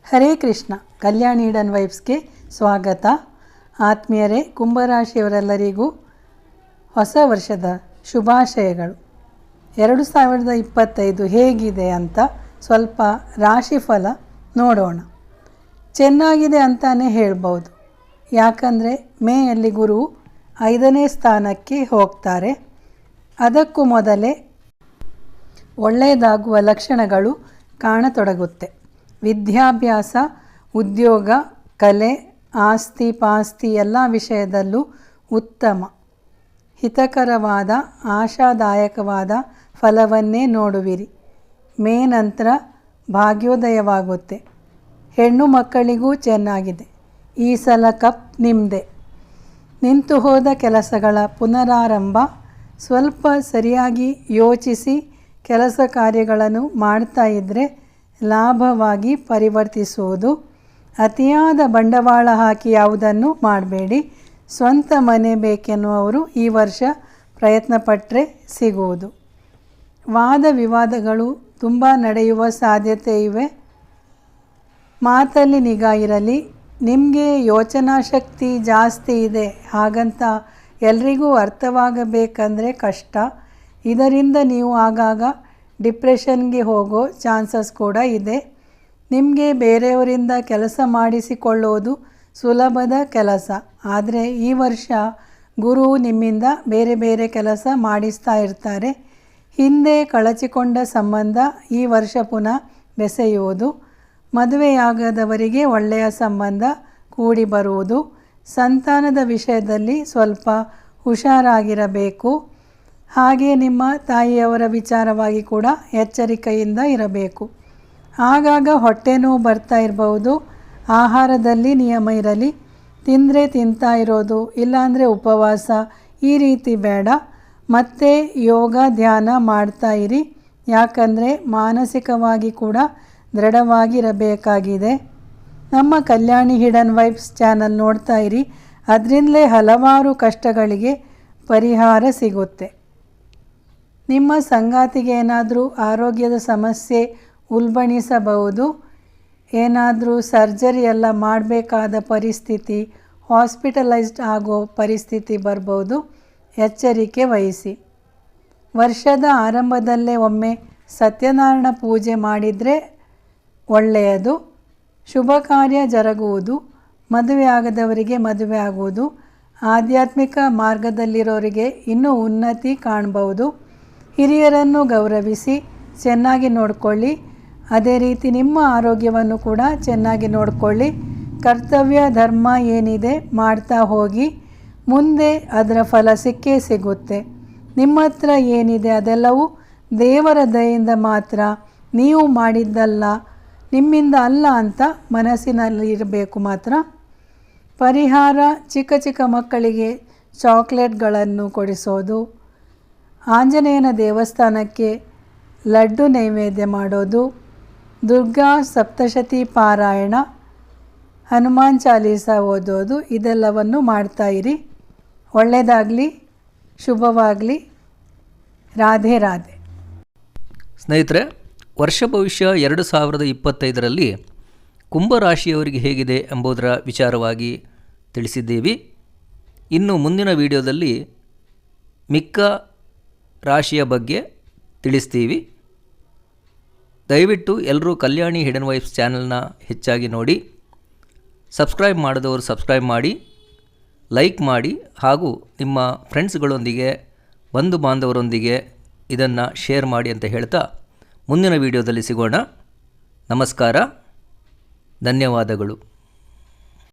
ಹರೇ ಕೃಷ್ಣ. ಕಲ್ಯಾಣಿ Eden ವೈಬ್ಸ್ಗೆ ಸ್ವಾಗತ. ಆತ್ಮೀಯರೇ, ಕುಂಭರಾಶಿಯವರೆಲ್ಲರಿಗೂ ಹೊಸ ವರ್ಷದ ಶುಭಾಶಯಗಳು. 2025 ಹೇಗಿದೆ ಅಂತ ಸ್ವಲ್ಪ ರಾಶಿಫಲ ನೋಡೋಣ. ಚೆನ್ನಾಗಿದೆ ಅಂತಾನೆ ಹೇಳ್ಬೋದು. ಯಾಕಂದರೆ ಮೇಯಲ್ಲಿ ಗುರು 5ನೇ ಸ್ಥಾನಕ್ಕೆ ಹೋಗ್ತಾರೆ. ಅದಕ್ಕೂ ಮೊದಲೇ ಒಳ್ಳೆಯದಾಗುವ ಲಕ್ಷಣಗಳು ಕಾಣತೊಡಗುತ್ತೆ. ವಿದ್ಯಾಭ್ಯಾಸ, ಉದ್ಯೋಗ, ಕಲೆ, ಆಸ್ತಿ ಪಾಸ್ತಿ ಎಲ್ಲ ವಿಷಯದಲ್ಲೂ ಉತ್ತಮ, ಹಿತಕರವಾದ, ಆಶಾದಾಯಕವಾದ ಫಲವನ್ನೇ ನೋಡುವಿರಿ. ಮೇ ನಂತರ ಭಾಗ್ಯೋದಯವಾಗುತ್ತೆ. ಹೆಣ್ಣು ಮಕ್ಕಳಿಗೂ ಚೆನ್ನಾಗಿದೆ. ಈ ಸಲ ಕಪ್ ನಿಮ್ಮದೇ. ನಿಂತು ಹೋದ ಕೆಲಸಗಳ ಪುನರಾರಂಭ. ಸ್ವಲ್ಪ ಸರಿಯಾಗಿ ಯೋಚಿಸಿ ಕೆಲಸ ಕಾರ್ಯಗಳನ್ನು ಮಾಡ್ತಾ ಇದ್ದರೆ ಲಾಭವಾಗಿ ಪರಿವರ್ತಿಸುವುದು. ಅತಿಯಾದ ಬಂಡವಾಳ ಹಾಕಿ ಯಾವುದನ್ನು ಮಾಡಬೇಡಿ. ಸ್ವಂತ ಮನೆ ಬೇಕೆನ್ನುವರು ಈ ವರ್ಷ ಪ್ರಯತ್ನಪಟ್ಟರೆ ಸಿಗುವುದು. ವಾದ ವಿವಾದಗಳು ತುಂಬ ನಡೆಯುವ ಸಾಧ್ಯತೆ ಇವೆ. ಮಾತಲ್ಲಿ ನಿಗಾ ಇರಲಿ. ನಿಮಗೆ ಯೋಚನಾ ಶಕ್ತಿ ಜಾಸ್ತಿ ಇದೆ, ಹಾಗಂತ ಎಲ್ರಿಗೂ ಅರ್ಥವಾಗಬೇಕಂದ್ರೆ ಕಷ್ಟ. ಇದರಿಂದ ನೀವು ಆಗಾಗ ಡಿಪ್ರೆಷನ್ಗೆ ಹೋಗೋ ಚಾನ್ಸಸ್ ಕೂಡ ಇದೆ. ನಿಮಗೆ ಬೇರೆಯವರಿಂದ ಕೆಲಸ ಮಾಡಿಸಿಕೊಳ್ಳೋದು ಸುಲಭದ ಕೆಲಸ. ಆದರೆ ಈ ವರ್ಷ ಗುರು ನಿಮ್ಮಿಂದ ಬೇರೆ ಬೇರೆ ಕೆಲಸ ಮಾಡಿಸ್ತಾ ಇರ್ತಾರೆ. ಹಿಂದೆ ಕಳಚಿಕೊಂಡ ಸಂಬಂಧ ಈ ವರ್ಷ ಪುನಃ ಬೆಸೆಯುವುದು. ಮದುವೆಯಾಗದವರಿಗೆ ಒಳ್ಳೆಯ ಸಂಬಂಧ ಕೂಡಿ ಬರುವುದು. ಸಂತಾನದ ವಿಷಯದಲ್ಲಿ ಸ್ವಲ್ಪ ಹುಷಾರಾಗಿರಬೇಕು. ಹಾಗೆ ನಿಮ್ಮ ತಾಯಿಯವರ ವಿಚಾರವಾಗಿ ಕೂಡ ಎಚ್ಚರಿಕೆಯಿಂದ ಇರಬೇಕು. ಆಗಾಗ ಹೊಟ್ಟೆ ನೋವು ಬರ್ತಾ ಇರಬಹುದು. ಆಹಾರದಲ್ಲಿ ನಿಯಮ ಇರಲಿ. ತಿಂದರೆ ತಿಂತಾ ಇರೋದು, ಇಲ್ಲಾಂದರೆ ಉಪವಾಸ, ಈ ರೀತಿ ಬೇಡ. ಮತ್ತು ಯೋಗ ಧ್ಯಾನ ಮಾಡ್ತಾ ಇರಿ. ಯಾಕಂದರೆ ಮಾನಸಿಕವಾಗಿ ಕೂಡ ದೃಢವಾಗಿರಬೇಕಾಗಿದೆ. ನಮ್ಮ ಕಲ್ಯಾಣಿ ಹಿಡನ್ ವೈಬ್ಸ್ ಚಾನಲ್ ನೋಡ್ತಾ ಇರಿ. ಅದರಿಂದಲೇ ಹಲವಾರು ಕಷ್ಟಗಳಿಗೆ ಪರಿಹಾರ ಸಿಗುತ್ತೆ. ನಿಮ್ಮ ಸಂಗಾತಿಗೆ ಏನಾದರೂ ಆರೋಗ್ಯದ ಸಮಸ್ಯೆ ಉಲ್ಬಣಿಸಬಹುದು. ಏನಾದರೂ ಸರ್ಜರಿ ಎಲ್ಲ ಮಾಡಬೇಕಾದ ಪರಿಸ್ಥಿತಿ, ಹಾಸ್ಪಿಟಲೈಸ್ಡ್ ಆಗೋ ಪರಿಸ್ಥಿತಿ ಬರ್ಬೋದು. ಎಚ್ಚರಿಕೆ ವಹಿಸಿ. ವರ್ಷದ ಆರಂಭದಲ್ಲೇ ಒಮ್ಮೆ ಸತ್ಯನಾರಾಯಣ ಪೂಜೆ ಮಾಡಿದರೆ ಒಳ್ಳೆಯದು. ಶುಭ ಕಾರ್ಯ ಜರುಗುವುದು. ಮದುವೆ ಆಗದವರಿಗೆ ಮದುವೆ ಆಗುವುದು. ಆಧ್ಯಾತ್ಮಿಕ ಮಾರ್ಗದಲ್ಲಿರೋರಿಗೆ ಇನ್ನೂ ಉನ್ನತಿ ಕಾಣಬಹುದು. ಹಿರಿಯರನ್ನು ಗೌರವಿಸಿ ಚೆನ್ನಾಗಿ ನೋಡಿಕೊಳ್ಳಿ. ಅದೇ ರೀತಿ ನಿಮ್ಮ ಆರೋಗ್ಯವನ್ನು ಕೂಡ ಚೆನ್ನಾಗಿ ನೋಡಿಕೊಳ್ಳಿ. ಕರ್ತವ್ಯ ಧರ್ಮ ಏನಿದೆ ಮಾಡ್ತಾ ಹೋಗಿ. ಮುಂದೆ ಅದರ ಫಲ ಸಿಕ್ಕೇ ಸಿಗುತ್ತೆ. ನಿಮ್ಮ ಹತ್ರ ಏನಿದೆ ಅದೆಲ್ಲವೂ ದೇವರ ದಯೆಯಿಂದ ಮಾತ್ರ. ನೀವು ಮಾಡಿದ್ದಲ್ಲ, ನಿಮ್ಮಿಂದ ಅಲ್ಲ ಅಂತ ಮನಸ್ಸಿನಲ್ಲಿ ಇರಬೇಕು ಮಾತ್ರ. ಪರಿಹಾರ: ಚಿಕ್ಕ ಚಿಕ್ಕ ಮಕ್ಕಳಿಗೆ ಚಾಕ್ಲೇಟ್ಗಳನ್ನು ಕೊಡಿಸೋದು, ಆಂಜನೇಯನ ದೇವಸ್ಥಾನಕ್ಕೆ ಲಡ್ಡು ನೈವೇದ್ಯ ಮಾಡೋದು, ದುರ್ಗಾ ಸಪ್ತಶತಿ ಪಾರಾಯಣ, ಹನುಮಾನ್ ಚಾಲೀಸ ಓದೋದು, ಇದೆಲ್ಲವನ್ನು ಮಾಡ್ತಾ ಇರಿ. ಒಳ್ಳೆಯದಾಗಲಿ, ಶುಭವಾಗಲಿ. ರಾಧೆ ರಾಧೆ. ಸ್ನೇಹಿತರೆ, ವರ್ಷ ಭವಿಷ್ಯ 2025ರಲ್ಲಿ ಕುಂಭರಾಶಿಯವರಿಗೆ ಹೇಗಿದೆ ಎಂಬುದರ ವಿಚಾರವಾಗಿ ತಿಳಿಸಿದ್ದೀವಿ. ಇನ್ನು ಮುಂದಿನ ವಿಡಿಯೋದಲ್ಲಿ ಮಿಕ್ಕ ರಾಶಿಯ ಬಗ್ಗೆ ತಿಳಿಸ್ತೀವಿ. ದಯವಿಟ್ಟು ಎಲ್ಲರೂ ಕಲ್ಯಾಣಿ ಹಿಡನ್ ವೈಬ್ಸ್ ಚಾನಲ್ನ ಹೆಚ್ಚಾಗಿ ನೋಡಿ. ಸಬ್ಸ್ಕ್ರೈಬ್ ಮಾಡಿದವರು ಸಬ್ಸ್ಕ್ರೈಬ್ ಮಾಡಿ, ಲೈಕ್ ಮಾಡಿ, ಹಾಗೂ ನಿಮ್ಮ ಫ್ರೆಂಡ್ಸ್ಗಳೊಂದಿಗೆ, ಬಂಧು ಬಾಂಧವರೊಂದಿಗೆ ಇದನ್ನು ಶೇರ್ ಮಾಡಿ ಅಂತ ಹೇಳ್ತಾ ಮುಂದಿನ ವಿಡಿಯೋದಲ್ಲಿ ಸಿಗೋಣ. ನಮಸ್ಕಾರ, ಧನ್ಯವಾದಗಳು.